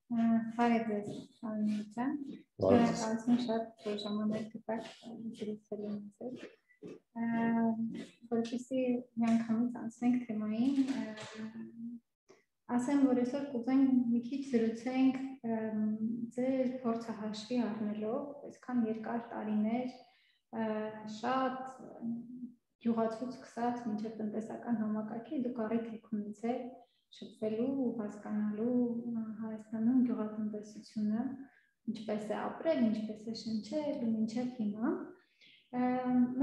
Հարեգես անունության, շնորհակալություն շատ որ ժամանակ գտաք զրուցելու ինձ հետ, որպեսզի միանգամից անցնենք թեմային, ասեմ, որ այսօր կուզենք մի քիչ զրուցենք ձեր փորձը հաշվի առնելով, այսքան երկար տարիներ, շատ գյուղացուց սկսած մինչև տնտեսական համակարգի դուք առիթ եք ունեցել շփվելու, հասկանալու Հայաստանում գյուղատնտեսությունը, ինչպես է ապրել, ինչպես է շնչել ու մինչև հիմա։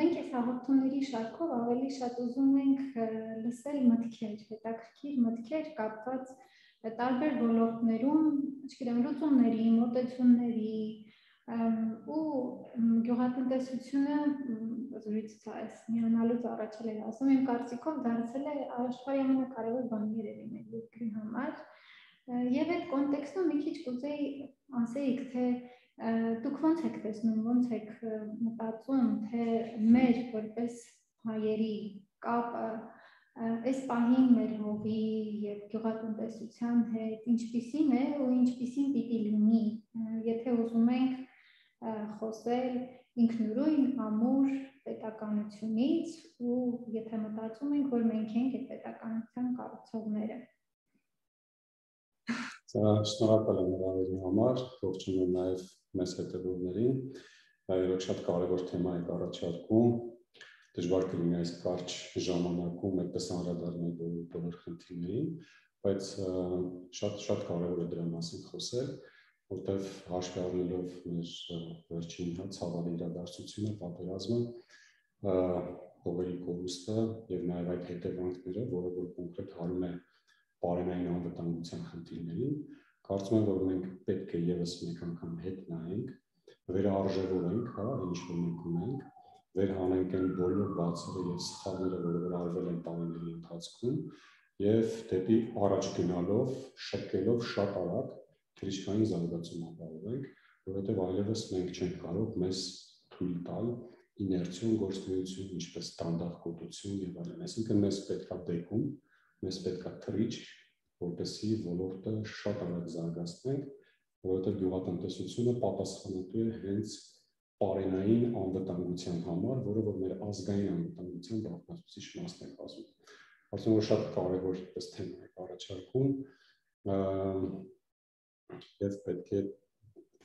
Մենք այս հաղորդումների շարքով ավելի շատ ուզում ենք լսել մտքեր, հետաքրքիր մտքեր կապված տարբեր ոլորտներում, չգիտեմ, լուծումների, մոտեցումների ու գյուղատնտեսությունը զրույցից այս միանալուց առաջ էլ ասում եմ կարծիքով դարձել է աշխարհի ամենակարևոր բանը երևի մեր երկրի համար եւ այդ կոնտեքստում մի քիչ կուզեի ասեիք թե դուք ոնց եք տեսնում, ոնց եք մտածում, թե մեր որպես հայերի կապը այս պահին մեր հողի եւ գյուղատնտեսության հետ ինչպիսին է ու ինչպիսին պիտի լինի, եթե ուզում ենք խոսել ինքնուրույն ամուր պետականությունից ու եթե մտածում ենք, որ մենք ենք այդ պետականության կառուցողները։ Շնորհակալ եմ հրավերի համար, ողջունում եմ նաև մեզ հետևողներին, իրոք շատ կարևոր թեմա եք առաջարկում, դժվար կլինի այս կարճ ժամանակում այդպես անդրադառնալ բոլոր խնդիրներին, բայց շատ կարևոր է դրա մասին խոսել, որտեղ հաշվի առնելով մեր վերջին ցավալի իրադարձությունը, պատերազմը, հողերի կորուստը եւ նաեւ այդ հետևանքները, որը որ կոնկրետ հարում է բարենային անվտանգության խնդիրներին, կարծում եմ, որ մենք պետք է եւս մեկ անգամ հետ նայենք, վերարժևորենք, ինչ որ մենք ունենք, վերհանենք այն բոլոր բացերը եւ սխալները, որը որ արվել են տարիների ընթացքում եւ դեպի առաջ գնալով, շտկելով շատ արագ քրիստոնեական զարգացում ապահովենք, որովհետև այլևս մենք չենք կարող մեզ թույլ տալ իներցիոն գործունեություն, ինչպես դանդաղկոտություն եւ այլն։ Այսինքն մեզ պետքա բեկում, մեզ պետքա թռիչք, որպեսզի ոլորտը շատ արագ զարգացնենք, որովհետև գյուղատնտեսությունը պատասխանատու է հենց պարենային անվտանգության համար, որը որ մեր ազգային անվտանգության բաղկացուցիչ մասն է կազմում։ Կարծում եմ, որ շատ կարևոր այս թեմա է առաջարկում եւ պետք է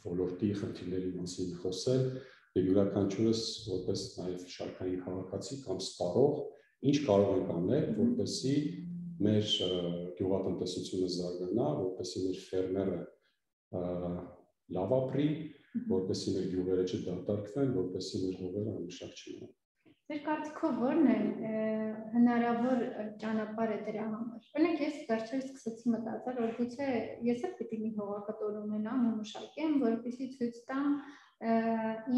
ոլորտի խնդիրների մասին խոսել եւ յուրաքանչյուրս որպես նաեւ շարքային քաղաքացի կամ սպառող ինչ կարող ենք անել, որպեսզի մեր գյուղատնտեսությունը զարգանա, որպեսզի մեր ֆերմերը լավ ապրի, որպեսզի մեր գյուղերը չդատարկվեն, որպեսզի մեր հողերը անմշակ չմնան։ Ձեր կարծիքով ո՞րն է հնարավոր ճանապարհը դրա համար։ Օրինակ ես վերջերս սկսեցի մտածել, որ գուցե ես էլ պիտի մի հողակտոր ունենամ ու մշակեմ, որպեսզի ցույց տամ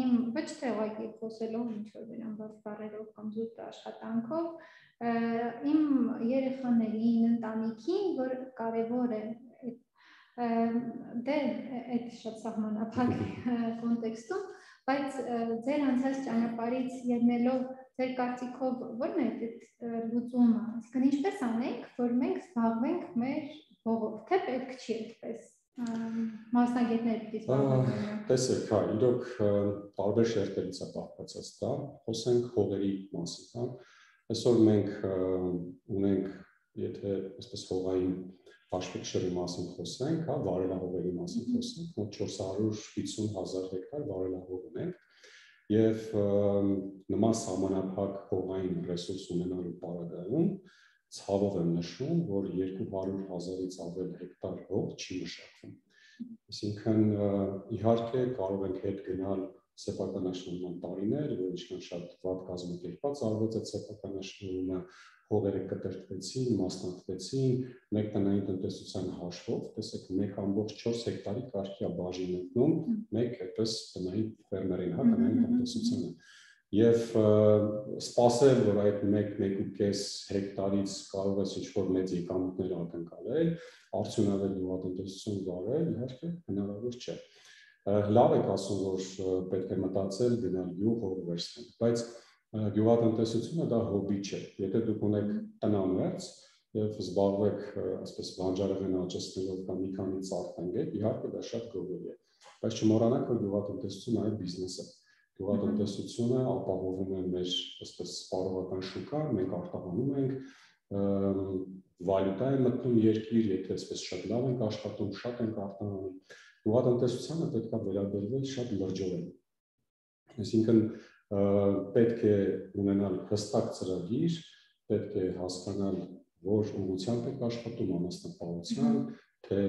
իմ ոչ թե ուղղակի խոսելով ինչ-որ վերամբարձ բառերով կամ զուտ աշխատանքով, իմ երեխաներին, ընտանիքին, որ կարևոր է դե այդ շատ սահմանափակ կոնտեքստում, բայց ձեր անցած ճանապարհից ելնելով ձեր կարծիքով ո՞րն է այդ լուծումը, այսինքն ինչպես անենք, որ մենք զբաղվենք մեր հողով, թե պետք չի այդպես մասնագետներ պիտի զբաղվեն։ Տեսեք, հա, իրոք տարբեր շերտերից է բաղկացած դա, խոսենք հողերի մասին, այսօր մենք ունենք, եթե այսպես հողային հաշվեկշռի մասին խոսենք, հա, վարելահողերի մասին խոսենք, մոտ 450,000 հեկտար վարելահող ունենք եւ նման սահմանափակ հողային ռեսուրս ունենալու պարագայում ցավով եմ նշում, որ 200,000-ից ավել հեկտար հող չի մշակվում։ Այսինքն իհարկե կարող ենք հետ գնալ սեփականաշնորհման տարիներ, որ ինչքան շատ վատ կազմակերպված արվեց այդ սեփականաշնորհումը, հողերը կտրտվեցին, մասնատվեցին, մեկ տնային տնտեսության հաշվով, տեսեք 1.4 հեկտարի կարգի է բաժին մտնում, մեկ այդպես տնային ֆերմերին, հա, տնային տնտեսությանը։ Եվ սպասել, որ այդ 1.5 հեկտարից կարող ես ինչ-որ մեծ եկամուտներ ակնկալել, արդյունավետ գյուղատնտեսություն վարել, իհարկե հնարավոր չէ։ Լավ եք ասում, որ պետք է մտածել գնալ գյուղ հող վերցնել, բայց գյուղատնտեսությունը դա հոբի չէ։ Եթե դուք ունեք տնամերձ, եւ զբաղվեք այսպես բանջարեղեն աճեցնելով կամ մի քանի ծառ տնկեք, իհարկե դա շատ գովելի է, բայց չմոռանաք, որ գյուղատնտեսությունը այլ բիզնես է։ Գյուղատնտեսությունը ապահովում է մեր այսպես սպառողական շուկան, մենք արտահանում ենք, վալյուտա է մտնում երկիր, եթե այսպես շատ լավ ենք աշխատում, շատ ենք արտահանում։ Գյուղատնտեսությանը պետք է վերաբերվել շատ լրջորեն։ Այսինքն պետք է ունենալ հստակ ծրագիր, պետք է հասկանալ, որ ուղղությամբ եք աշխատում անասնապահության, թե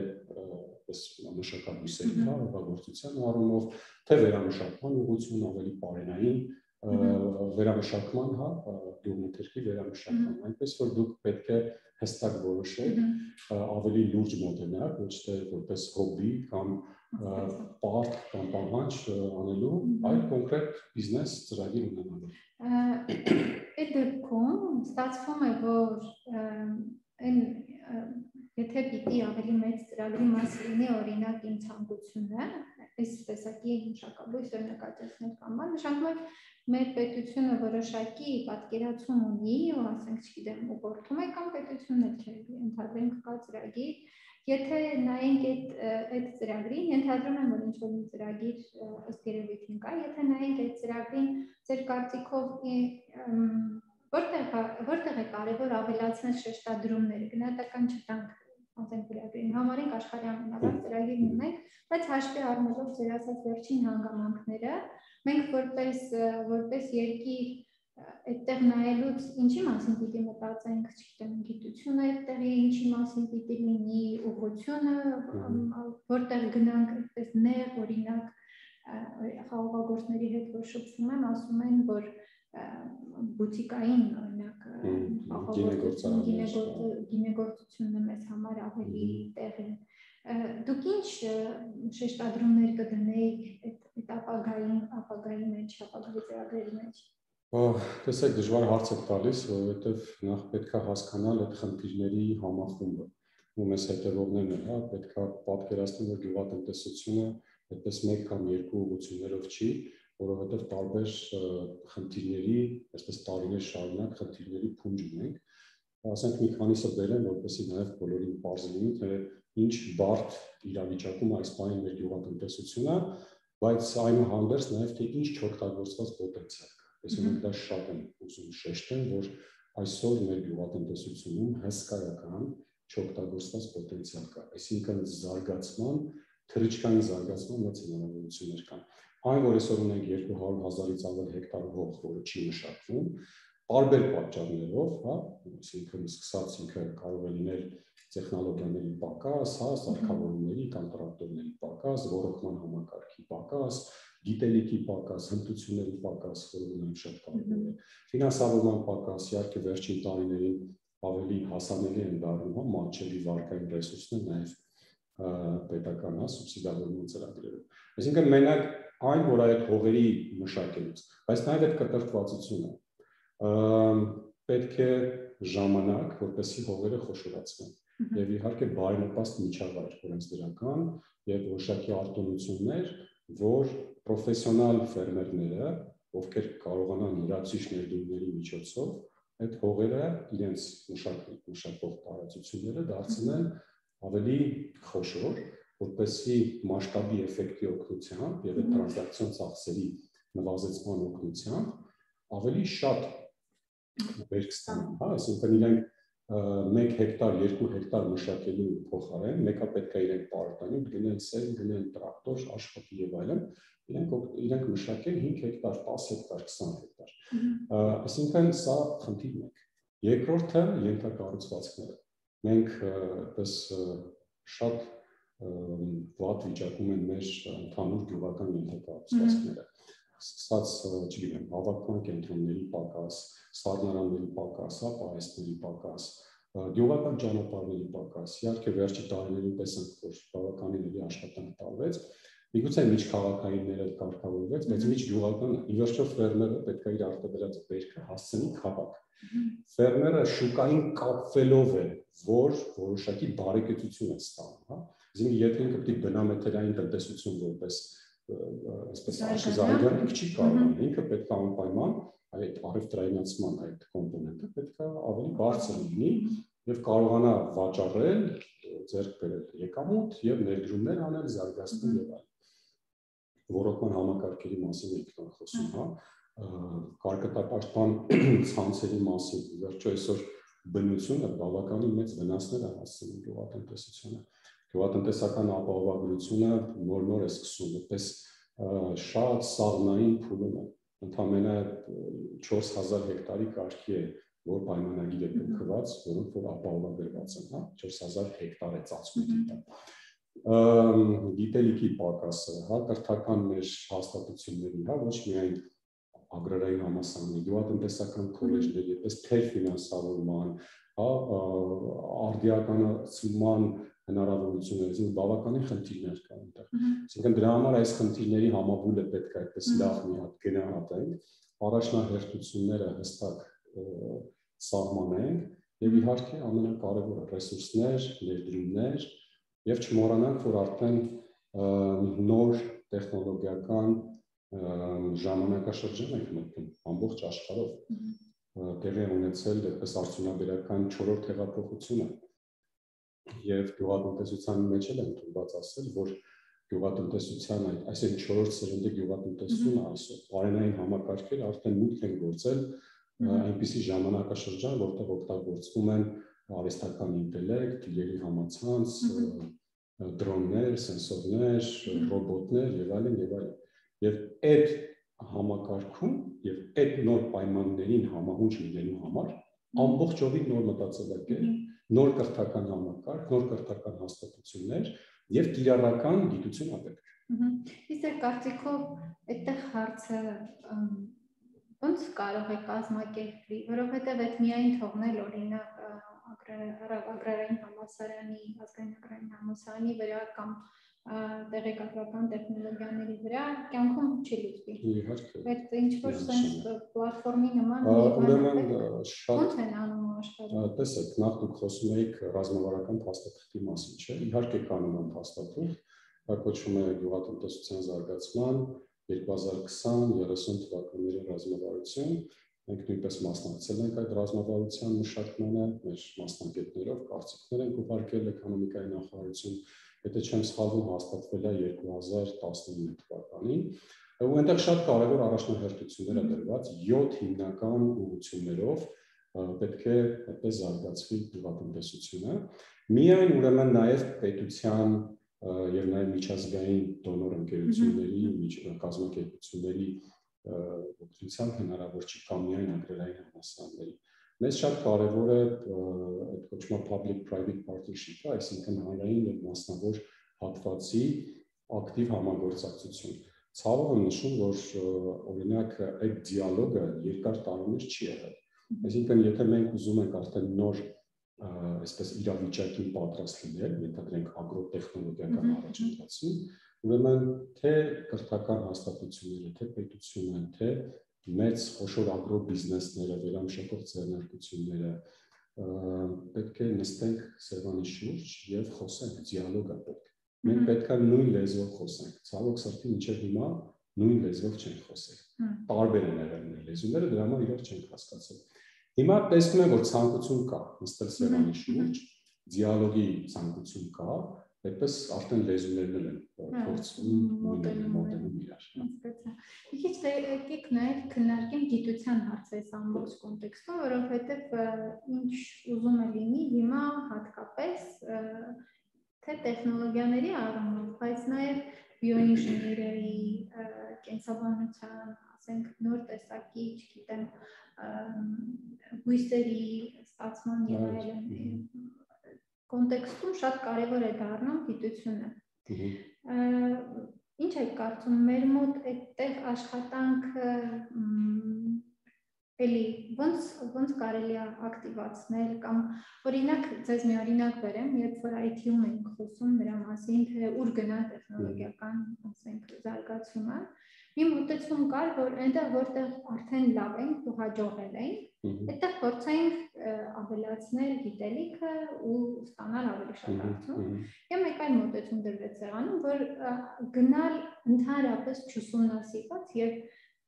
մշակաբույսերի հողագործության առումով, թե վերամշակման ուղղություն ավելի բարենային վերամշակման, գյուղմթերքի վերամշակման, այնպես որ դուք պետք է հստակ որոշեք, ավելի լուրջ մոտենաք, ոչ թե որպես հոբբի կամ պարկ կամ պահանջ անելու, այլ կոնկրետ բիզնես ծրագիր ունենալու։ Այդ դեպքում ստացվում է, որ եթե պիտի ավելի մեծ ծրագրի մասին լինի, օրինակ իմ ցանկությունը, այս տեսակի մշակաբույս վերնակացնել կամ այլ, նշանակում է մեր պետությունը որոշակի պատկերացում ունի, ու ասենք, չգիտեմ, ուղղորդում է կամ պետությունն էլ չէ, ընդհանրենք կա ծրագիր, եթե նայենք այդ ծրագրին, ենթադրում եմ, որ ինչ-որ մի ծրագիր ըստ երևույթին կա, եթե նայենք այդ ծրագրին, ձեր կարծիքով որտեղ է կարևոր ավելացնել շեշտադրումները, գնահատական չտանք ասենք ծրագրին, համարենք աշխարհի ամենալավ ծրագիրն ունենք, բայց հաշվի առնելով ձեր ասած վերջին հանգամանքները, մենք որպես երկիր այդտեղ նայելուց ինչի մասին պիտի մտածենք, չգիտեմ, գիտությունը այդտեղի ինչի մասին պիտի լինի, ուղղությունը, որտեղ գնանք այդպես նեղ, օրինակ խաղողագործների հետ որ շփվում եմ, ասում են, որ բուտիկային օրինակ գինեգործությունն է մեզ համար ավելի տեղ է։ Դուք ինչ շեշտադրումներ կդնեիք այդ ապագայի մեջ, ապագայի ծրագրերի մեջ։ Տեսեք, դժվար հարց եք տալիս, որովհետև նախ պետք է հասկանալ այդ խնդիրների համախումբը, ու մեզ հետևողներն են, պետք է պատկերացնել, որ գյուղատնտեսությունը այդպես մեկ կամ երկու ուղղություններով չի, որովհետև տարբեր խնդիրների, այսպես տարիներ շարունակ խնդիրների փունջ ունենք, ասենք մի քանիսը բերեմ, որպեսզի նաև բոլորին պարզ լինի, թե ինչ բարդ իրավիճակում այս պահին մեր գյուղատնտեսությունը, բայց այնուհանդերձ նաև թե ինչ չօգտագործված պոտենցիալ կա։ Ես մենք դա շատ եմ ուզում շեշտել, որ այսօր մեր գյուղատնտեսությունում հսկայական չօգտագործված պոտենցիալ կա, այսինքն զարգացման, թռիչքային զարգացման մեծ հնարավորություններ կան։ Այն, որ այսօր ունենք 200,000-ից ավել հեկտար հող, որը չի մշակվում, տարբեր պատճառներով, այսինքն սկսած ինքը կարող է լինել տեխնոլոգիաների պակաս, սարքավորումների կամ տրակտորների պակաս, ռոռոկման համակարգի պակաս, գիտելիքի պակաս, հմտությունների պակաս, որը ունենք շատ կարևոր է, ֆինանսավորման պակաս, իհարկե վերջին տարիներին ավելի հասանելի են դառնում մատչելի վարկային ռեսուրսներ, նաև պետական սուբսիդավորման ծրագրերով։ Այսինքն մենակ այն, որ այդ հողերի մշակելուց, բայց նաև այդ կտրտվածությունը պետք է ժամանակ, որպեսզի հողերը խոշորացվեն եւ իհարկե բարենպաստ միջավայր, օրենսդրական եւ որոշակի արտոնություններ, որ պրոֆեսիոնալ ֆերմերները, ովքեր կարողանան լրացուցիչ ներդրումների միջոցով այդ հողերը իրենց մշակող տարածությունները դարձնեն ավելի խոշոր, որպեսզի մասշտաբի էֆեկտի օգնությամբ եւ այդ տրանզակցիոն ծախսերի նվազեցման օգնությամբ ավելի շատ վերք ստանան, այսինքն իրենք 1 հեկտար, 2 հեկտար մշակելու փոխարեն, մեկը պետք է իրենք պարտանյութ գնեն սեր, գնեն տրակտոր, աշխատի եւ այլն, իրենք մշակեն 5 հեկտար, 10 հեկտար, 20 հեկտար։ Այսինքն սա խնդիրն է։ Երկրորդը ենթակառուցվածքները։ Մենք այդպես շատ վատ վիճակում են մեր ընդհանուր գյուղական ենթակառուցվածքները։ Սկսած, չգիտեմ, հավաքման կենտրոնների պակաս, սառնարանների պակաս, պահեստների պակաս, գյուղական ճանապարհների պակաս, իհարկե վերջի տարիներին տեսանք, որ բավականին աշխատանք տարվեց, միգուցե միջքաղաքայինները կարգավորվեց, բայց միջգյուղական, ի վերջո ֆերմերը պետք է իր արտադրած բերքը հասցնի քաղաք։ Ֆերմերը շուկային կապվելով է, որ որոշակի բարեկեցություն է ստանում, Այսինքն եթե ինքը պետք է բնամեթերային տնտեսություն որպես այսպես զարգանք չի կարող, ինքը պետք է անպայման այդ առևտրայնացման այդ կոմպոնենտը պետք է ավելի բարձր լինի եւ կարողանա վաճառել, ձեռք բերել եկամուտ եւ ներդրումներ անել, զարգացնել եւ այլն։ Ռոռոկման համակարգերի մասին եք խոսում, հա, կարկտապաշտպան ցանցերի մասին, վերջո այսօր բնությունը բավականին մեծ վնասներ է հասցնում գյուղատնտեսությանը։ Գյուղատնտեսական ապահովագրությունը նոր-նոր է սկսում, այդպես շատ սաղմնային փուլում է։ Ընդամենը 4000 հեկտարի կարգի է, որ պայմանագիր է կնքված, որոնք որ ապահովագրված են, հա, 4000 հեկտար է ծածկույթի տակ։ Գիտելիքի պակասը, հա, կրթական մեր հաստատությունների, հա, ոչ միայն ագրարային համալսարանի, գյուղատնտեսական քոլեջների, այդպես թերֆինանսավորման, հա, արդիականացման հնարավորություններից բավականին խնդիրներ կան այնտեղ։ Այսինքն դրա համար այս խնդիրների համաբույլը պետք է այդպես լավ մի հատ գնահատենք, առաջնահերթությունները հստակ սահմանենք եւ իհարկե ամենակարևորը ռեսուրսներ, ներդրումներ եւ չմոռանանք, որ արդեն նոր տեխնոլոգիական ժամանակաշրջան ենք մտնում ամբողջ աշխարհով տեղի ունեցել այդպես արդյունաբերական 4-րդ հեղափոխությունը եւ գյուղատնտեսության մեջ էլ ընդունված ասել, որ գյուղատնտեսության այսինքն 4-րդ սերունդի գյուղատնտեսությունը այսօր բարենային համակարգերը արդեն մուտք են գործել այնպիսի ժամանակաշրջան, որտեղ օգտագործվում են արհեստական ինտելեկտ, իրերի համացանց, դրոններ, սենսորներ, ռոբոտներ եւ այլն եւ այլն։ Եվ այդ համակարգում եւ այդ նոր պայմաններին համահունչ լինելու համար ամբողջովին նոր մտածելակերպ, նոր կրթական համակարգ, նոր կրթական հաստատություններ եւ կիրառական գիտություն ապետք։ Իսկ կարծիքով այդտեղ հարցը ոնց կարող է կազմակերպվի, որովհետեւ այդ միայն թողնել օրինակ ագրարային համալսարանի, ազգային ագրարային համալսարանի վրա կամ տեղեկատվական տեխնոլոգիաների վրա կյանքում չի լուծվի։ Իհարկե։ Այդ ինչ-որ sense պլատֆորմի նման ուրեմն շատ ո՞նց են անում աշխարհում։ Տեսեք, նախ դուք խոսում եք ռազմավարական փաստաթղթի մասին, չէ՞։ Իհարկե կա նման փաստաթուղթ, դա կոչվում է գյուղատնտեսության զարգացման 2020-30 թվականների ռազմավարություն։ Մենք նույնպես մասնակցել ենք այդ ռազմավարության մշակմանը, մեր մասնագետներով կարծիքներ ենք ուղարկել էկոնոմիկայի նախարարություն, եթե չեմ սխալվում, հաստատվել է 2019 թվականին, ու այնտեղ շատ կարևոր առաջնահերթություններ է դրված 7 հիմնական ուղղություններով պետք է այդպես զարգացվի գյուղատնտեսությունը։ Միայն ուրեմն նաև պետության եւ նաեւ միջազգային դոնոր ընկերությունների, կազմակերպությունների օգնությամբ հնարավոր չի կամ միայն ագրարային համալսարանների։ Մեզ շատ կարևոր է այդ կոչվում է public-private partnership-ը, այսինքն հանրային եւ մասնավոր հատվածի ակտիվ համագործակցություն։ Ցավով եմ նշում, որ օրինակ այդ դիալոգը երկար տարիներ չի եղել։ Այսինքն եթե մենք ուզում ենք արդեն նոր այսպես իրավիճակին պատրաստ լինել, ենթադրենք ագրոտեխնոլոգիական առաջընթացի, ուրեմն թե կրթական հաստատությունները, թե պետությունը, թե մեծ խոշոր ագրոբիզնեսները, վերամշակող ձեռնարկությունները պետք է նստենք սեղանի շուրջ եւ խոսենք, դիալոգ է պետք։ Մենք պետք է նույն լեզվով խոսենք։ Ցավոք սրտի մինչև հիմա նույն լեզվով չենք խոսել։ Տարբեր են եղել մեր լեզուները, դրա համար իրար չենք հասկացել։ Հիմա տեսնում եմ, որ ցանկություն կա նստել սեղանի շուրջ, դիալոգի ցանկություն կա, այդպես արդեն լեզուներն են փորձում մոտենում իրար։ Մի քիչ եկեք նաև քննարկենք գիտության հարցը այս ամբողջ կոնտեքստում, որովհետև ինչ ուզում է լինի հիմա հատկապես թե տեխնոլոգիաների առումով, բայց նաև բիոինժեներիայի, կենսաբանության, ասենք նոր տեսակի, չգիտեմ, բույսերի ստացման եւ այլն կոնտեքստում շատ կարևոր է դառնում գիտությունը։ Ինչ եք կարծում, մեր մոտ այդտեղ աշխատանքը էլի ոնց կարելի է ակտիվացնել կամ օրինակ ձեզ մի օրինակ բերեմ, երբ որ IT-ում ենք խոսում նրա մասին, թե ուր գնա տեխնոլոգիական, ասենք, զարգացումը, մի մոտեցում կար, որ այնտեղ որտեղ արդեն լավ ենք ու հաջողել ենք, այդտեղ փորձենք ավելացնել գիտելիքը ու ստանալ ավելի շատ արդյունք։ Եվ մեկ այլ մոտեցում դրվեց սեղանում, որ գնալ ընդհանրապես չուսումնասիրված եւ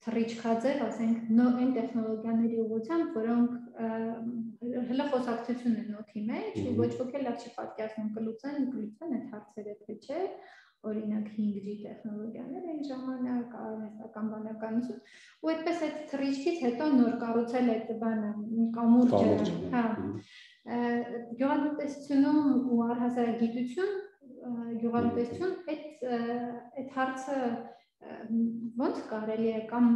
թռիչքաձև, ասենք, այն տեխնոլոգիաների ուղղությամբ, որոնք հələ խոսակցություն են օդի մեջ, ոչ ոք էլ լավ չի պատկերացնում կլուծեն այդ հարցերը, թե չէ, օրինակ 5G տեխնոլոգիաներ այն ժամանակ, արհեստական բանականություն, ու այդպես այդ թռիչքից հետո նոր կառուցել այդ բանը, կամուրջը, հա, գյուղատնտեսությունում ու առհասարակ գյուղատնտեսություն այդ հարցը ոնց կարելի է կամ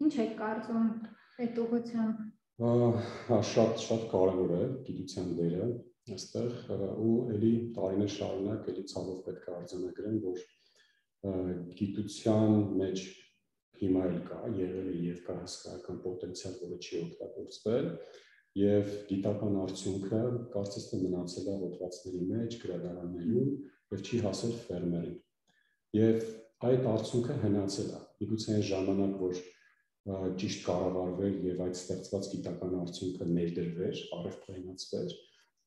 ինչ է կարծում այդ ուղղությամբ։ Շատ կարևոր է գիտության դերը այստեղ ու էլի տարիներ շարունակ էլի ցավով պետք է արձանագրեմ, որ գիտության մեջ հիմա էլ կա, եղել է եւ կա հսկայական պոտենցիալ, որը չի օգտագործվել, եւ գիտական արդյունքը կարծես թե մնացել է հոդվածների մեջ, գրադարաններում եւ չի հասել ֆերմերին։ Եվ այդ արդյունքը հնացել է։ Միգուցե այն ժամանակ, որ ճիշտ կառավարվեր եւ այդ ստեղծված գիտական արդյունքը ներդրվեր, առևտրայնացվեր,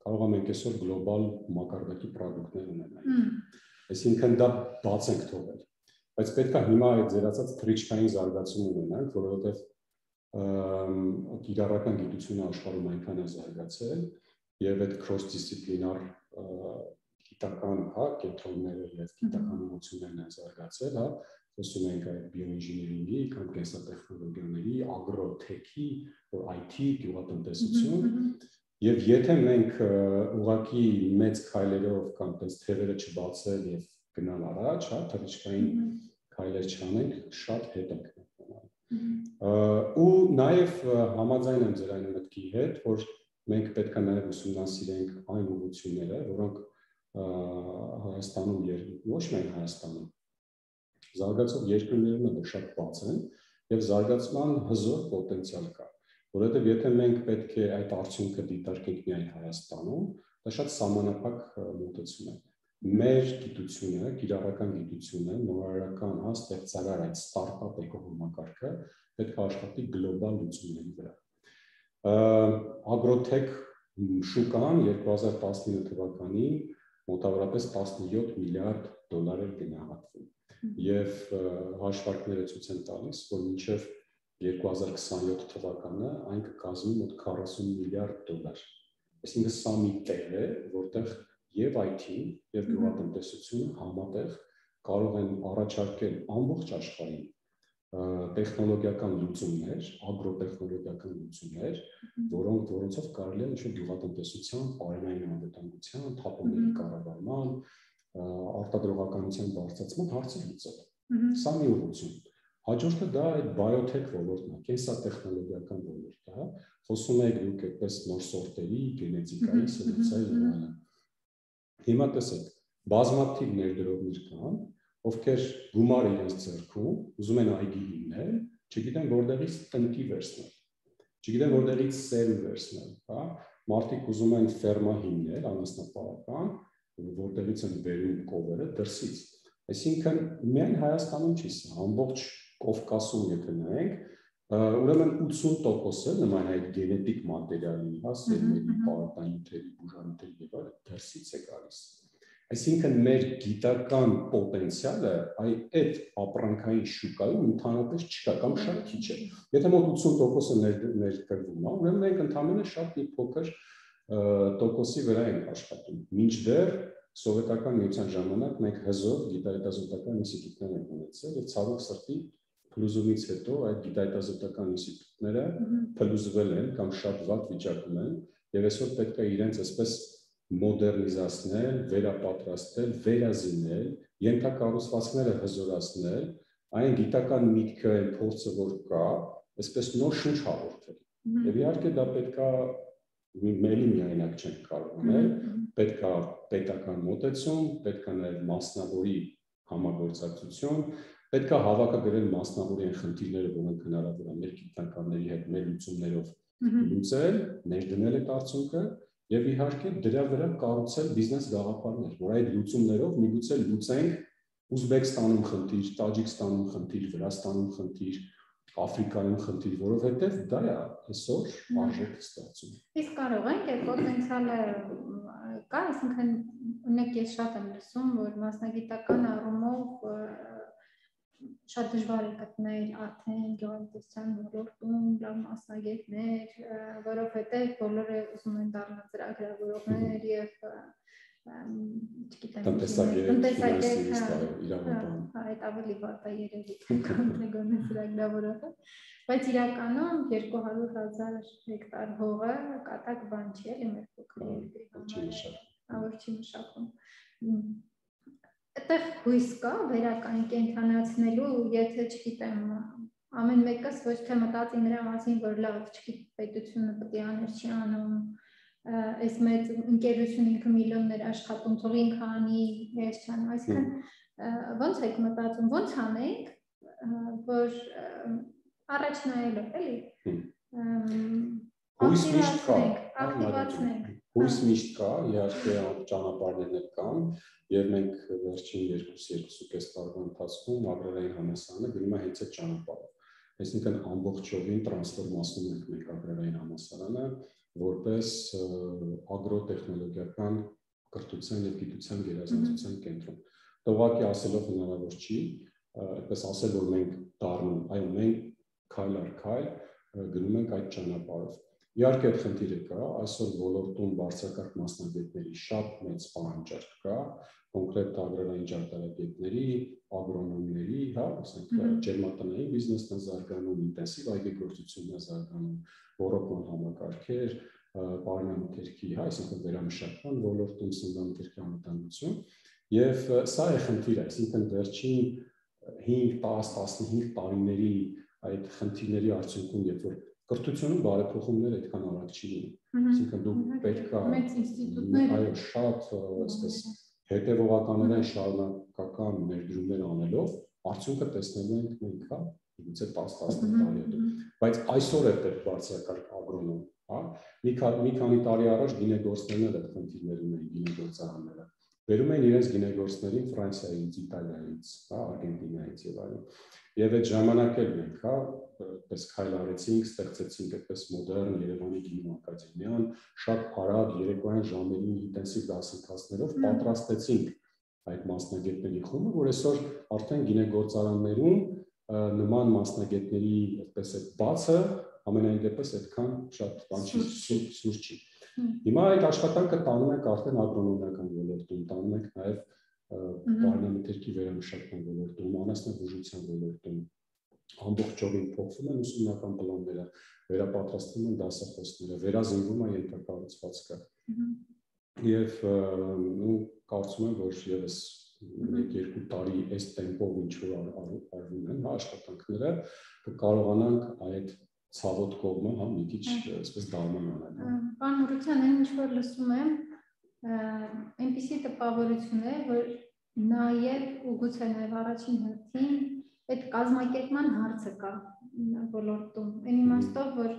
կարող է մենք այսօր գլոբալ մակարդակի պրոդուկտներ ունենանք։ Այսինքն դա բաց ենք թողել։ Բայց պետք է հիմա այդ ձերացած թռիչքային զարգացում ունենանք, որովհետեւ կիրառական գիտությունը աշխարհում այնքան է զարգացել եւ այդ cross disciplinary գիտական, հա, կենտրոնները եւ գիտական ուղղություններն են զարգացել, հա, խոսում ենք այդ բիոինժեներինգի կամ կենսատեխնոլոգիաների, ագրոթեքի, IT, գյուղատնտեսություն, եւ եթե մենք ուղղակի մեծ քայլերով կամ տես թևերը չբացել եւ գնալ առաջ, հա, թռիչքային քայլեր չանենք, շատ հետ ենք մնալ։ Ու նաեւ համաձայն եմ ձեր այն մտքի հետ, որ մենք պետք է նաեւ ուսումնասիրենք այն ուղղությունները, որոնք Հայաստանում ոչ միայն Հայաստանում զարգացող երկրներում էլ շատ բաց են եւ զարգացման հզոր պոտենցիալ կա, որովհետեւ եթե մենք պետք է այդ արդյունքը դիտարկենք միայն Հայաստանում, դա շատ սահմանափակ մոտեցում է։ Մեր գիտությունը, կիրառական գիտությունը, նորարարական, հա, ստեղծարար այդ ստարտափ էկոհամակարգը պետք է աշխատի գլոբալ լուծումների վրա։ Ագրոթեք շուկան 2019 թվականին մոտավորապես 17 միլիարդ դոլար էր գնահատվում եւ հաշվարկները ցույց են տալիս, որ մինչեւ 2027 թվականը այն կկազմի մոտ 40 միլիարդ դոլար։ Այսինքն սա մի տեղ է, որտեղ եւ IT-ն եւ գյուղատնտեսությունը համատեղ կարող են առաջարկել ամբողջ աշխարհին տեխնոլոգիական լուծումներ, ագրոտեխնոլոգիական լուծումներ, որոնցով կարելի է ինչ-որ գյուղատնտեսության, պարենային անվտանգության, թափոնների կառավարման, արտադրողականության բարձրացման հարցեր լուծել։ Սա մի ուղղություն։ Հաջորդը դա այդ բիոթեք ոլորտն է, կենսատեխնոլոգիական ոլորտը, հա, խոսում եք դուք այդպես նոր սորտերի, գենետիկայի, սելեկցիայի եւ այլն։ Հիմա տեսեք, բազմաթիվ ներդրողներ կան, ովքեր գումար իրենց ձեռքում, ուզում են այգի հիմնել, չգիտեն որտեղից տնտի վերցնել, չգիտեն որտեղից սեր վերցնել, հա, մարդիկ ուզում են ֆերմա հիմնել, անասնապահական, որտեղից են բերում կովերը դրսից։ Այսինքն միայն Հայաստանում չի սա, ամբողջ Կովկասում եթե նայենք, ուրեմն 80% նման այդ գենետիկ մատերիալի, հա, սերմերի, պարարտանյութերի, բուժանյութերի եւ այլն դրսից է գալիս։ Այսինքն մեր գիտական պոտենցիալը այդ ապրանքային շուկայում ընդհանրապես չկա կամ շատ քիչ է։ Եթե մոտ 80%-ը ներկրվում է, ուրեմն մենք ընդհանրապես շատ մի փոքր տոկոսի վրա ենք աշխատում։ Մինչդեռ սովետական միության ժամանակ մենք հզոր գիտահետազոտական ինստիտուտներ ենք ունեցել եւ ցավոք սրտի փլուզումից հետո այդ գիտահետազոտական ինստիտուտները փլուզվել են կամ շատ վատ վիճակում են եւ այսօր պետք է իրենց այսպես մոդեռնիզացնել, վերապատրաստել, վերազինել, ենթակառուցվածքները հզորացնել, այն գիտական միտքը, այն փորձը, որ կա, այսպես նոր շունչ հաղորդել։ Եվ իհարկե դա պետք է մելի միայնակ չենք կարող անել, պետք է պետական մոտեցում, պետք է նաև մասնավորի համագործակցություն, պետք է հավաքագրել մասնավորի այն խնդիրները, որոնք հնարավոր է մեր գիտնականների հետ մեր լուծումներով լուծել, ներդնել այդ արդյունքը եւ իհարկե դրա վրա կառուցել բիզնես գաղափարներ, որ այդ լուծումներով միգուցե լուծենք Ուզբեկստանում խնդիր, Տաջիկստանում խնդիր, Վրաստանում խնդիր, Աֆրիկայում խնդիր, որովհետեւ դա է այսօր արժեք ստեղծում։ Իսկ կարող ենք այդ պոտենցիալը կա, այսինքն ունեք ես շատ եմ լսում, որ մասնագիտական առումով շատ դժվար է գտնել արդեն գյուղատնտեսության ոլորտում լավ մասնագետներ, որովհետև բոլորը ուզում են դառնալ ծրագրավորողներ եւ չգիտեմ, տնտեսագետ, այդ ավելի վատ է երևի, քան գոնե ծրագրավորողը, բայց իրականում 200,000 հեկտար հողը կատակ բան չի, էլի մեր փոքր երկրի համար, որ չի մշակում։ Այդտեղ հույս կա վերականգ կենթանացնելու, եթե չգիտեմ, ամեն մեկս ոչ թե մտածի նրա մասին, որ լավ, չգիտեմ, պետությունը պետք է աներ չի անում, այս մեծ ընկերություն ինքը միլիոններ աշխատում, թող ինքը անի, ես չանեմ, այսինքն ոնց եք մտածում, ոնց անենք, որ առաջ նայելով, էլի, ակտիվացնենք։ Հույս միշտ կա, իհարկե ճանապարհներն կան, եւ մենք վերջին 2-2.5 տարվա ընթացքում agrarային համալսարանը գնում է հենց այդ ճանապարհով։ Այսինքն ամբողջովին տրանսֆորմացնում ենք մենք agrarային համալսարանը որպես ագրոտեխնոլոգիական կրթության եւ գիտության գերազանցության կենտրոն։ Դա ուղղակի ասելով հնարավոր չի, այդպես ասել, որ մենք դառնում, այո, մենք քայլ առ քայլ գնում ենք այդ ճանապարհով։ Իհարկե այդ խնդիրը կա, այսօր ոլորտում բարձրակարգ մասնագետների շատ մեծ պահանջարկ կա, կոնկրետ agrarային ճարտարապետների, ագրոնոմների, հա, ասենք ջերմատնային բիզնեսն է զարգանում, ինտենսիվ այգեգործությունն է զարգանում, ռոռոկման համակարգեր, պարմանքերքի, հա, այսինքն վերամշակման ոլորտում սննդամթերքի անվտանգություն, եւ սա է խնդիրը, այսինքն վերջին 5-10-15 տարիների այդ խնդիրների արդյունքում, երբ որ կրթությունում բարեփոխումները այդքան արագ չի լինում, այսինքն դու պետք է մեծ ինստիտուտներ, այո, շատ այսպես հետևողականորեն շարունակական ներդրումներ անելով, արդյունքը տեսնելու ենք մենք, հա, գուցե 10-15 տարի հետո, բայց այսօր է պետք բարձրակարգ ագրոնոմ, հա, մի քանի տարի առաջ գինեգործներն էլ այդ խնդիրներ ունեին, գինեգործարանները վերում են իրենց գինեգործներին Ֆրանսիայից, Իտալիայից, հա, Արգենտինայից եւ այլն։ Եվ այդ ժամանակ էլ մենք, հա, այդպես քայլ արեցինք, ստեղծեցինք այդպես մոդեռն Երևանի գինու ակադեմիան, շատ արագ երեկոյան ժամերին ինտենսիվ դասընթացներով պատրաստեցինք այդ մասնագետների խումբը, որ այսօր արդեն գինեգործարաններում նման մասնագետների այդպես այդ բացը ամենայն դեպս այդքան շատ բան չի, սուր չի։ Հիմա այդ աշխատանքը տանում ենք արդեն ագրոնոմիական ոլորտում, տանում ենք նաև պարմանքերքի վերամշակման ոլորտում, անասնաբուժության ոլորտում, ամբողջովին փոխվում են ուսումնական պլանները, վերապատրաստվում են դասախոսները, վերազինվում է ենթակառուցվածքը։ Եվ կարծում եմ, որ եւս 1-2 տարի այս տեմպով ինչ որ արվում են աշխատանքները, կկարողանանք այդ ցավոտ կողմը, հա, մի քիչ այսպես դառնալ անել։ Պարոն Մուրության, այն ինչ որ լսում եմ, այնպիսի տպավորություն է, որ նաև ու գուցե նաև առաջին հերթին այդ կազմակերպման հարցը կա ոլորտում։ Այն իմաստով, որ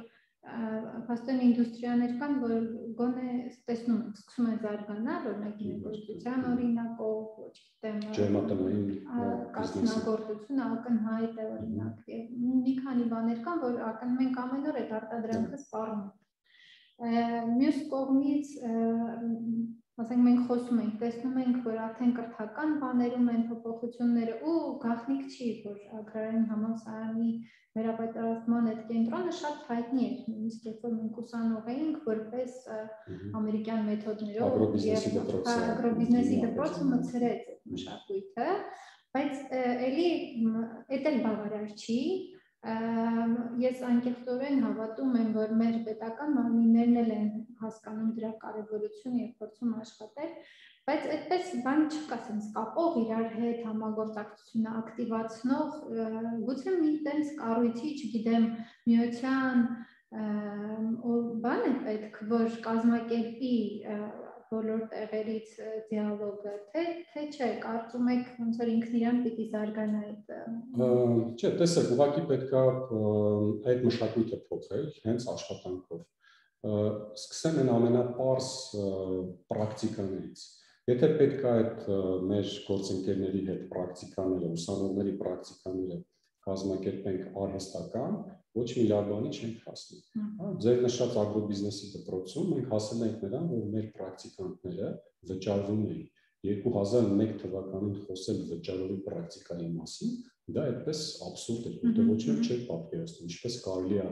փաստորեն ինդուստրիաներ կան, որ գոնե տեսնում ենք, սկսում են զարգանալ, օրինակ գինեգործության օրինակով, չգիտեմ, ջերմատնային կաթնագործությունը ակնհայտ է օրինակ, եւ մի քանի բաներ կան, որ մենք ամեն օր այդ արտադրանքը սպառում ենք։ Մյուս կողմից, ասենք մենք խոսում ենք, տեսնում ենք, որ արդեն կրթական բաներում են փոփոխությունները ու գաղտնիք չի, որ agrarային համալսարանի վերապատրաստման այդ կենտրոնը շատ հայտնի էր, նույնիսկ երբ որ մենք ուսանող էինք, որպես ամերիկյան մեթոդներով ագրոբիզնեսի դպրոցը մտցրեց այդ մշակույթը, բայց էլի էդ էլ բավարար չի։ Ես անկեղծորեն հավատում եմ, որ մեր պետական մարմիններն էլ են հասկանում դրա կարևորությունը եւ փորձում աշխատել, բայց այդպես բան չկա, sense կապող իրար հետ համագործակցությունը ակտիվացնող, գուցե մի տենց կառույցի, չգիտեմ, միության բան է պետք, որ կազմակերպի բոլոր տեղերից դիալոգը, թե չէ, կարծում եք ոնց որ ինքն իրան պիտի զարգանա այդ։ Չէ, տեսեք, ուղղակի պետք է այդ մշակույթը փոխել հենց աշխատանքով։ Սկսեմ այն ամենապարզ պրակտիկաներից։ Եթե պետք է այդ մեր գործընկերների հետ պրակտիկաները, ուսանողների պրակտիկաները կազմակերպենք արհեստական, ոչ մի լավ բանի չենք հասնի։ Ձեր նշած ագրոբիզնեսի դպրոցում մենք հասել ենք նրան, որ մեր պրակտիկանտները վճարվում էին 2001 թվականին խոսել վճարովի պրակտիկայի մասին, դա այդպես աբսուրդ էր, որտեղ ոչ մեկ չէր պատկերացնում, ինչպես կարելի է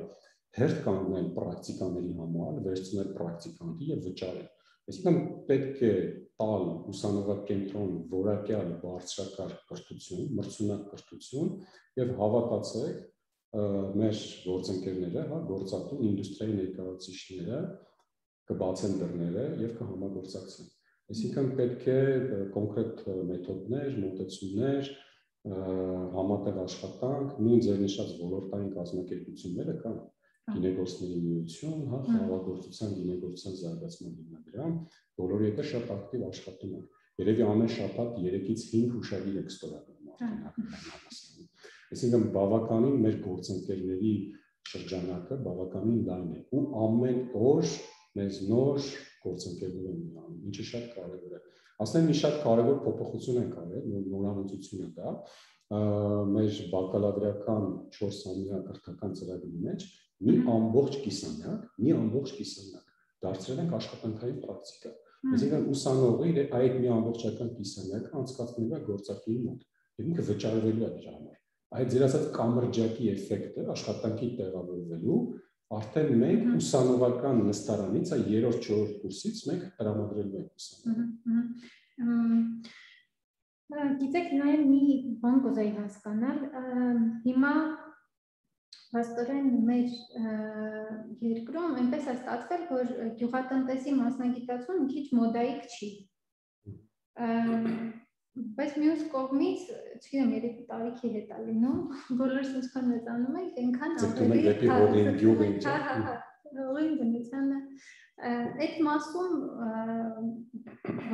հերթ կանգնել պրակտիկաների համար, վերցնել պրակտիկանտի եւ վճարել։ Այսինքն պետք է տալ ուսանողական կենտրոն որակյալ բարձրակարգ կրթություն, մրցունակ կրթություն եւ հավատացեք մեր գործընկերները, հա, գործատու ինդուստրիայի ներկայացուցիչները կբացեն դռները եւ կհամագործակցեն։ Այսինքն պետք է կոնկրետ մեթոդներ, մոտեցումներ, համատեղ աշխատանք, նույն ձեր նշած ոլորտային կազմակերպությունները կան, գինեգործների միություն, հա, խաղաղագործության գինեգործության զարգացման հիմնադրամ, բոլորի հետ շատ ակտիվ աշխատում են։ Երևի ամեն շաբաթ 3-ից 5 հուշագիր եք ստորագրում։ Այսինքն բավականին մեր գործընկերների շրջանակը բավականին լայն է ու ամեն օր մեզ նոր գործընկերներ են միանում, ինչը շատ կարևոր է։ Ասեմ մի շատ կարևոր փոփոխություն ենք արել, նորամուծությունը դա մեր բակալավրիական 4-ամյա կրթական ծրագրի մեջ մի ամբողջ կիսամյակ դարձրել ենք աշխատանքային պրակտիկա։ Այսինքն ուսանողը իր այդ մի ամբողջական կիսամյակը անցկացնելու է գործակիի մոտ եւ ինքը վճարվելու է դրա համար։ Այդ ձեր ասած կամրջակի էֆեկտը աշխատանքի տեղավորվելու արդեն մենք ուսանողական նստարանից, այ 3-4 կուրսից մենք տրամադրելու ենք ուսանողներին։ Գիտեք, նաև մի բան կուզեի հասկանալ, հիմա հաստորեն մեր երկրում այնպես է ստացվել, որ գյուղատնտեսի մասնագիտացումը մի քիչ մոդայիկ չի։ Բայց մյուս կողմից, չգիտեմ, երեք տարիքի հետ է լինում, բոլորս ինչքան մեծանում ենք, այնքան ավելի բնությանը այդ մասում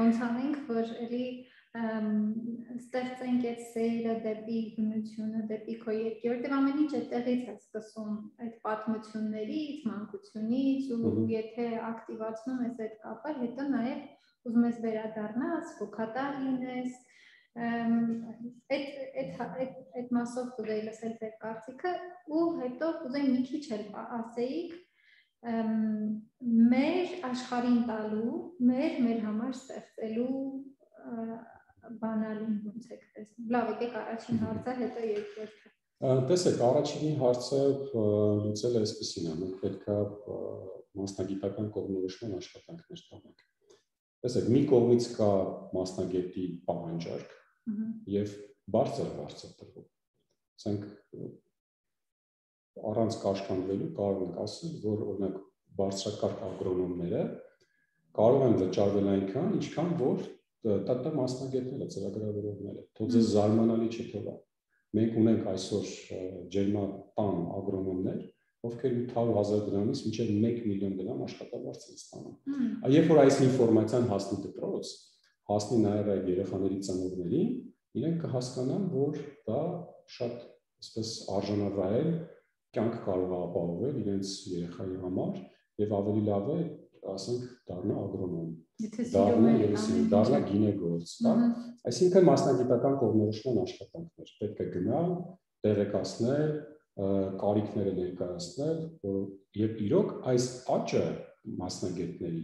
ոնց անենք, որ էլի ստեղծենք այդ սերը դեպի բնությունը, դեպի քո երկիր, որտեղ ամեն ինչ այդտեղից է սկսում, այդ պատմություններից, մանկությունից ու եթե ակտիվացնում ես այդ կապը, հետո նաև ուզում ես վերադառնաս, հոգատար լինես, այդ մասով կուզեի լսել ձեր կարծիքը ու հետո կուզեի մի քիչ էլ ասեիք մեր աշխարհին տալու, մեր համար ստեղծելու բանալին ոնց եք տեսնում։ Լավ, եկեք առաջին հարցը, հետո երկրորդը։ Տեսեք, առաջինի հարցը լուծել է այսպեսին է, մենք պետք է մասնագիտական կողմնորոշման աշխատանքներ տանենք։ Տեսեք, մի կողմից կա մասնագետի պահանջարկ եւ բարձր տրվում։ Ասենք առանց կաշկանդվելու կարող ենք ասել, որ օրինակ բարձրակարգ ագրոնոմները կարող են վճարվել այնքան, ինչքան որ ՏՏ մասնագետները, ծրագրավորողները, թող ձեզ զարմանալի չթվա։ Մենք ունենք այսօր ջերմատան ագրոնոմներ, ովքեր 800,000 դրամից մինչև 1 միլիոն դրամ աշխատավարձ են ստանում։ Երբ որ այս ինֆորմացիան հասնի դպրոց, հասնի նաև այդ երեխաների ծնողներին, իրենք կհասկանան, որ դա շատ այսպես արժանավայել կյանք կարող է ապահովել իրենց երեխայի համար եւ ավելի լավ է, ասենք, դառնա ագրոնոմ, դառնա գինեգործ, հա։ Այսինքն մասնագիտական կողմնորոշման աշխատանքներ պետք է գնալ, տեղեկացնել, կարիքները ներկայացնել, եւ իրոք այս աճը մասնագետների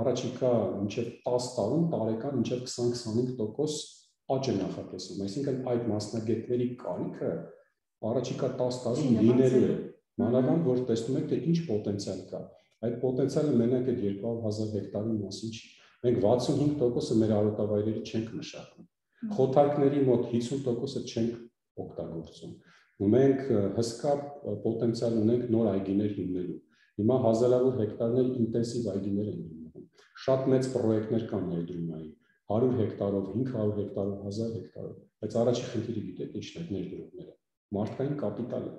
առաջիկա մինչև 10 տարում տարեկան մինչև 20-25% աճ է նախատեսվում, այսինքն այդ մասնագետների կարիքը առաջիկա 10 տարում լինելու է, մանավանդ որ տեսնում եք, թե ինչ պոտենցիալ կա։ Այդ պոտենցիալը մենակ այդ 200,000 հեկտարի մասին չի։ Մենք 65%-ը մեր արոտավայրերի չենք մշակում։ Խոթարքների մոտ 50%-ը չենք օգտագործում։ Մենք հսկա պոտենցիալ ունենք նոր այգիներ հիմնելու։ Հիմա հազարավոր հեկտարներ ինտենսիվ այգիներ են հիմնվում։ Շատ մեծ պրոյեկտներ կան ներդրումային, 100 հեկտարով, 500 հեկտարով, 1000 հեկտարով։ Բայց առաջի խնդիրը գիտեք ինչն է ներդրողները։ Մարդկային կապիտալը։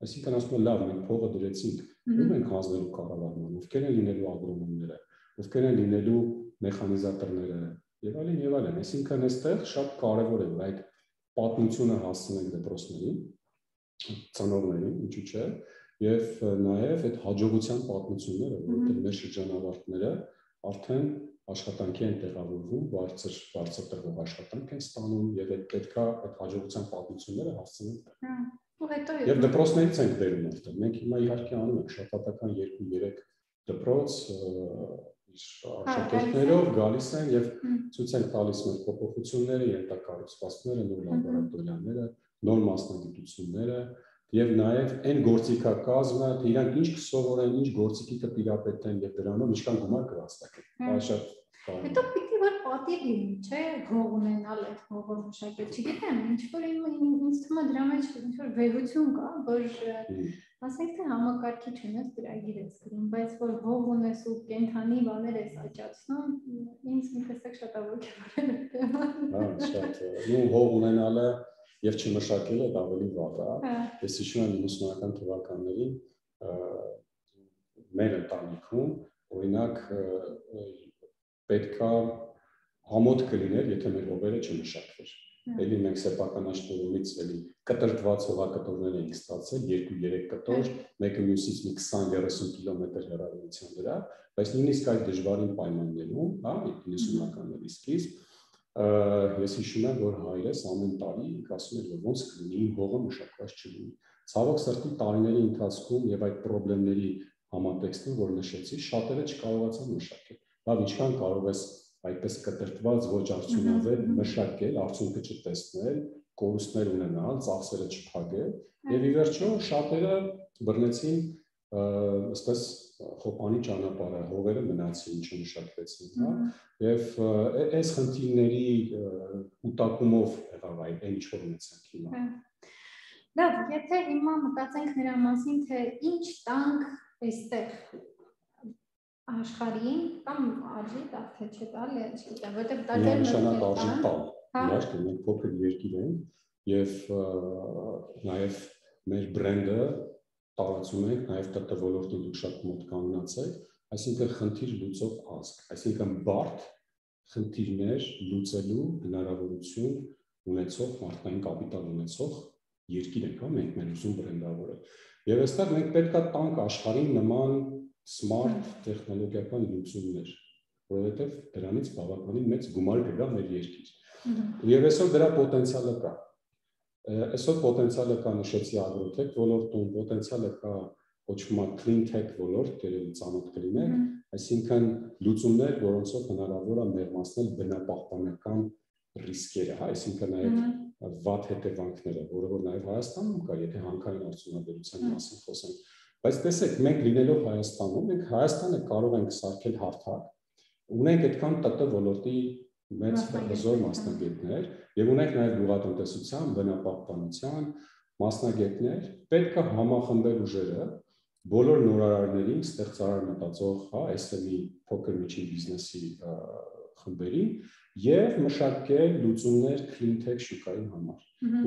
Այսինքն ասում են լավ, մենք փողը դրեցինք, ում ենք հանձնելու կառավարման, ովքեր են լինելու ագրոնոմները, ովքեր են լինելու մեխանիզատորները եւ այլն։ Այսինքն այստեղ շատ կարեւոր է այդ պատմությունը հասցնենք դպրոցներին, ծնողներին, ինչու՞ չէ, եւ նաեւ այդ հաջողության պատմությունները, որովհետեւ մեր շրջանավարտները արդեն աշխատանքի են տեղավորվում, բարձր տեղով աշխատանք են ստանում եւ այդ պետքա այդ հաջողության պատմությունները հասցնենք։ Եվ դպրոցներից ենք բերում այստեղ։ Մենք հիմա իհարկե անում ենք շաբաթական 2-3 դպրոց աշակերտներով գալիս են եւ ցույց են տալիս մեր փոփոխությունները, ենթակառուցվածքները, նոր լաբորատորիաները, նոր մասնագիտությունները եւ նաեւ այն գործիքակազմը, իրանք ինչ կսովորեն, ինչ գործիքի կտիրապետեն եւ դրանով ինչքան գումար կհաստատեն։ Դա շատ Հետո պիտի որ պատիվ լինի, չէ՞, հող ունենալ այդ հողը մշակել։ Չգիտեմ, ինչ որ ինձ թվում է դրա մեջ ինչ որ վեհություն կա, որ ասենք թե համակարգիչ ունես ծրագիր ես գրում, բայց որ հող ունես ու կենթանի բաներ ես աճացնում, ինձ մի տեսակ շատ ողջավորել է թեման։ Հա, շատ։ Ու հող ունենալը եւ չմշակելը դա ավելի վատ է։ Ես հիշում եմ 90-ական թվականներին մեր ընտանիքում, օրինակ պետքա ամոթ կլիներ, եթե մեր հողերը չմշակվեր։ Էլի մենք սեփական աշտարումից էլի կտրտված հողակտորներ էինք ստացել, 2-3 կտոր, մեկը մյուսից մի 20-30 կիլոմետր հեռավորության վրա, բայց նույնիսկ այդ դժվարին պայմաններում, հա, 90-ականների սկիզբ, ես հիշում եմ, որ հայրս ամեն տարի ասում էր, որ ոնց կլինի իմ հողը մշակված չլինի։ Ցավոք սրտի տարիների ընթացքում եւ այդ խնդիրների համատեքստում, որ նշեցի, շատերը չկարողացան մշակել։ Լավ, ինչքան կարող ես այդպես կտրտված ոչ արդյունավետ մշակել, արդյունքը չտեսնել, կորուստներ ունենալ, ծախսերը չփակել, եւ ի վերջո շատերը բռնեցին այսպես խոպանի ճանապարհը, հողերը մնացին, չմշակվեցին, հա, եւ այս խնդիրների կուտակումով եղավ այն ինչ որ ունեցանք հիմա։ Լավ, եթե հիմա մտածենք նրա մասին, թե ինչ տանք այստեղ աշխարհին կամ արժի տալ թե չտալ, չգիտեմ, որտեղ տարբեր նշանակ արժի տալ, իհարկե մենք փոքր երկիր ենք եւ նաեւ մեր բրենդը տարածում ենք նաեւ ՏՏ ոլորտում դուք շատ մոտ կանգնացեք, այսինքն խնդիր լուծող ազգ, այսինքն բարդ խնդիրներ լուծելու հնարավորություն ունեցող մարդկային կապիտալ ունեցող երկիր ենք, հա, մենք մեր ուզում բրենդավորել։ Եվ այստեղ մենք պետք է տանք աշխարհին նման smart տեխնոլոգիական լուծումներ, որովհետև դրանից բավականին մեծ գումար կգա մեր երկիր։ Եվ այսօր դրա պոտենցիալը կա։ Այսօր պոտենցիալը կա նշեցի ագրոթեք ոլորտում, պոտենցիալը կա կոչվում է clean tech ոլորտ, երևի ծանոթ կլինեք, այսինքն լուծումներ, որոնցով հնարավոր է մեղմացնել բնապահպանական ռիսկերը, հա, այսինքն նաև վատ հետևանքները, որը որ նաև Հայաստանում կա, եթե հանքային արդյունաբերության մասին խոսենք։ Բայց տեսեք, մենք լինելով Հայաստանում, մենք Հայաստանը կարող ենք սարքել հարթակ, ունենք այդքան ՏՏ ոլորտի մեծ հզոր մասնագետներ եւ ունենք նաեւ գյուղատնտեսության, բնապահպանության մասնագետներ, պետք է համախմբել ուժերը բոլոր նորարարներին, ստեղծարար մտածող, հա, SME փոքր միջին բիզնեսի խմբերին եւ մշակել լուծումներ clean tech շուկայի համար։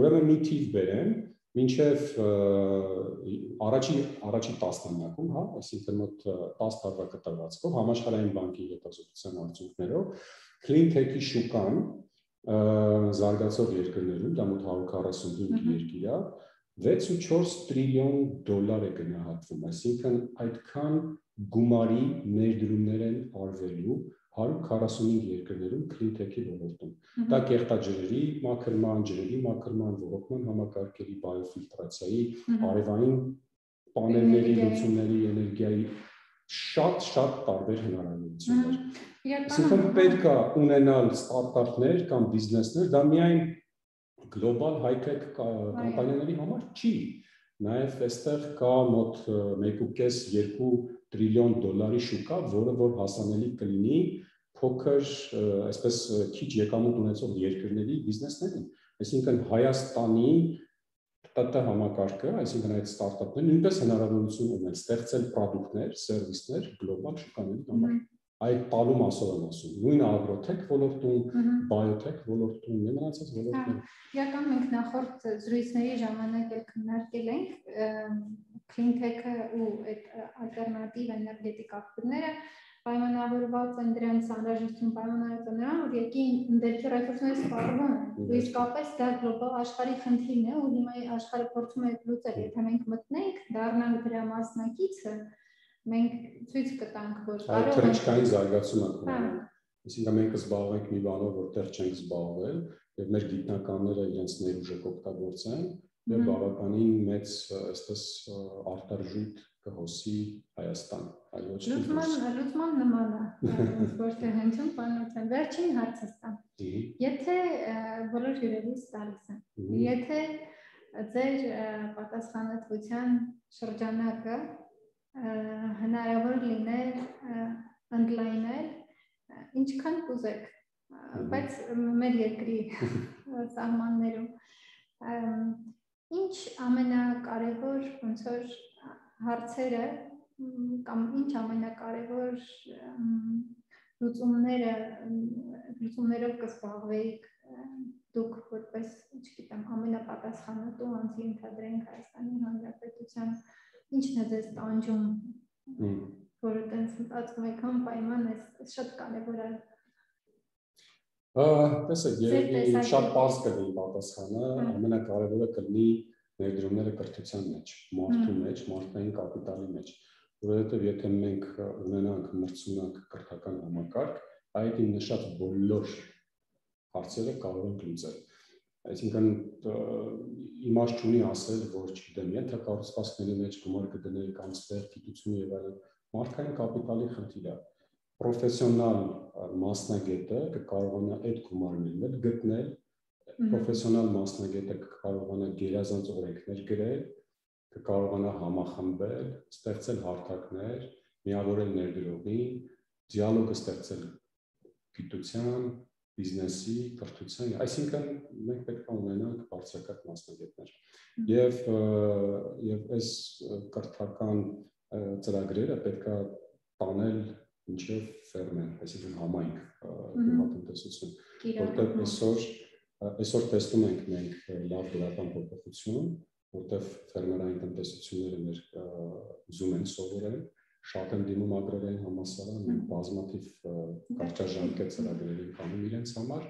Ուրեմն մի թիվ բերեմ, մինչև առաջի տասնամյակում, հա, այսինքն մոտ 10 տարվա կտրվածքով համաշխարհային բանկի հետազոտության արդյունքներով clean tech-ի շուկան զարգացող երկրներում, դա մոտ 145 երկիր է, 6.4 տրիլիոն դոլար է գնահատվում, այսինքն այդքան գումարի ներդրումներ են արվելու 145 երկրներում clean tech-ի ոլորտում։ Դա կեղտաջրերի մաքրման, ջրերի մաքրման, ոռոգման համակարգերի, բիոֆիլտրացիայի, արևային պանելների, լուծումների, էներգիայի շատ տարբեր հնարավորություններ։ Այսինքն պետք է ունենալ ստարտափներ կամ բիզնեսներ, դա միայն գլոբալ high-tech կամպանիաների համար չի։ Նաև այստեղ կա մոտ 1.5-2 տրիլիոն դոլարի շուկա, որը որ հասանելի կլինի փոքր, այսպես քիչ եկամուտ ունեցող երկրների բիզնեսներին։ Այսինքն Հայաստանի ՏՏ համակարգը, այսինքն այդ ստարտափները նույնպես հնարավորություն ունեն ստեղծել պրոդուկտներ, սերվիսներ գլոբալ շուկաների համար։ Այդ տալու մասով եմ ասում, նույն ագրոթեք ոլորտում, բիոթեք ոլորտում, մնացած ոլորտներում։ Իրական մենք նախորդ զրույցների ժամանակ էլ քննարկել ենք clean tech-ը ու այդ ալտերնատիվ էներգետիկ աղբյուրները պայմանավորված են դրանց անհրաժեշտություն պայմանավորված են նրան, որ երկի ընդերքի ռեսուրսները սպառվում են, ու իսկապես դա գլոբալ աշխարհի խնդիրն է, ու հիմա աշխարհը փորձում է լուծել, եթե մենք մտնենք, դառնանք դրա մասնակիցը, մենք ցույց կտանք, որ կարող ենք թռիչքային զարգացումը կունենանք, այսինքն մենք կզբաղվենք մի բանով, որտեղ չենք զբաղվել, եւ մեր գիտնականները իրենց ներուժը կօգտագործեն, եւ բավականին մեծ այստես արտարժույթ կհոսի Հայաստան, այլ ոչ թե լուծման նման է, որ թե հնչում բանության վերջին հարցը ստամ։ Եթե բոլոր հյուրերից տալիս են, եթե ձեր պատասխանատվության շրջանակը հնարավոր լիներ ընդլայնել, ինչքան կուզեք, բայց մեր երկրի սահմաններում ինչ ամենակարևոր ոնց որ հարցերը կամ ինչ ամենակարևոր լուծումներով կզբաղվեիք դուք որպես, չգիտեմ, ամենապատասխանատու անձի ընդհանրենք Հայաստանի Հանրապետության, ինչն է ձեզ տանջում, որը տենց մտածում եք անպայման էս շատ կարևոր է։ Տեսեք, երևի շատ պարզ կլինի պատասխանը, ամենակարևորը կլինի ներդրումները կրթության մեջ, մարդու մեջ, մարդկային կապիտալի մեջ, որովհետև եթե մենք ունենանք մրցունակ կրթական համակարգ, այդ նշած բոլոր հարցերը կարող ենք լուծել։ Այսինքն իմաստ չունի ասել, որ չգիտեմ, ենթակառուցվածքների մեջ գումար կդնենք, անցվեր գիտությունը եւ այլն, մարդկային կապիտալի խնդիր է։ Պրոֆեսիոնալ մասնագետը կկարողանա այդ գումարներն գտնել, պրոֆեսիոնալ մասնագետը կկարողանա գերազանց օրենքներ գրել, կկարողանա համախմբել, ստեղծել հարթակներ, միավորել ներդրողին, դիալոգ ստեղծել գիտության, բիզնեսի, կրթության, այսինքն մենք պետք է ունենանք բարձրակարգ մասնագետներ։ Եվ այս կրթական ծրագրերը պետք է տանել մինչև ֆերմեր, այսինքն համայնք գյուղատնտեսություն, որտեղ այսօր տեսնում ենք մենք լավ դրական փոփոխություն, որտեղ ֆերմերային տնտեսությունները մեր ուզում են սովորել, շատ են դիմում agrarային համալսարան, մենք բազմաթիվ կարճաժամկետ ծրագրեր ենք անում իրենց համար,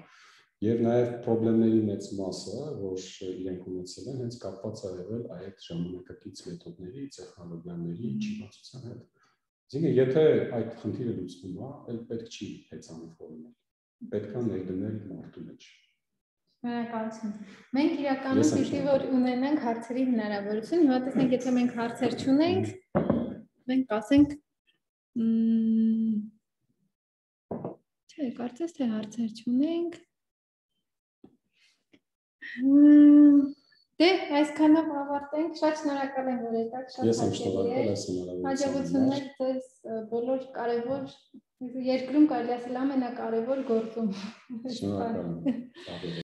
եւ նաեւ խնդիրների մեծ մասը, որ իրենք ունեցել են, հենց կապված է եղել այդ ժամանակակից մեթոդների, տեխնոլոգիաների չիմացության հետ։ Այսինքն, եթե այդ խնդիրը լուծվում է, այլ պետք չի հեծանիվ խորնել, պետք է ներդնել մարդու մեջ։ Շնորհակալություն։ Մենք իրականում պիտի որ ունենանք հարցերի հնարավորություն, հիմա տեսնենք, եթե մենք հարցեր չունենք, մենք ասենք չէ, կարծես թե հարցեր չունենք։ Դե, այսքանով ավարտենք, շատ շնորհակալ եմ, որ եկաք, շատ հաճելի է։ Հաջողություններ ձեզ բոլոր կարևոր երկրում կարելի ասել ամենակարևոր գործում։ Շնորհակալ եմ։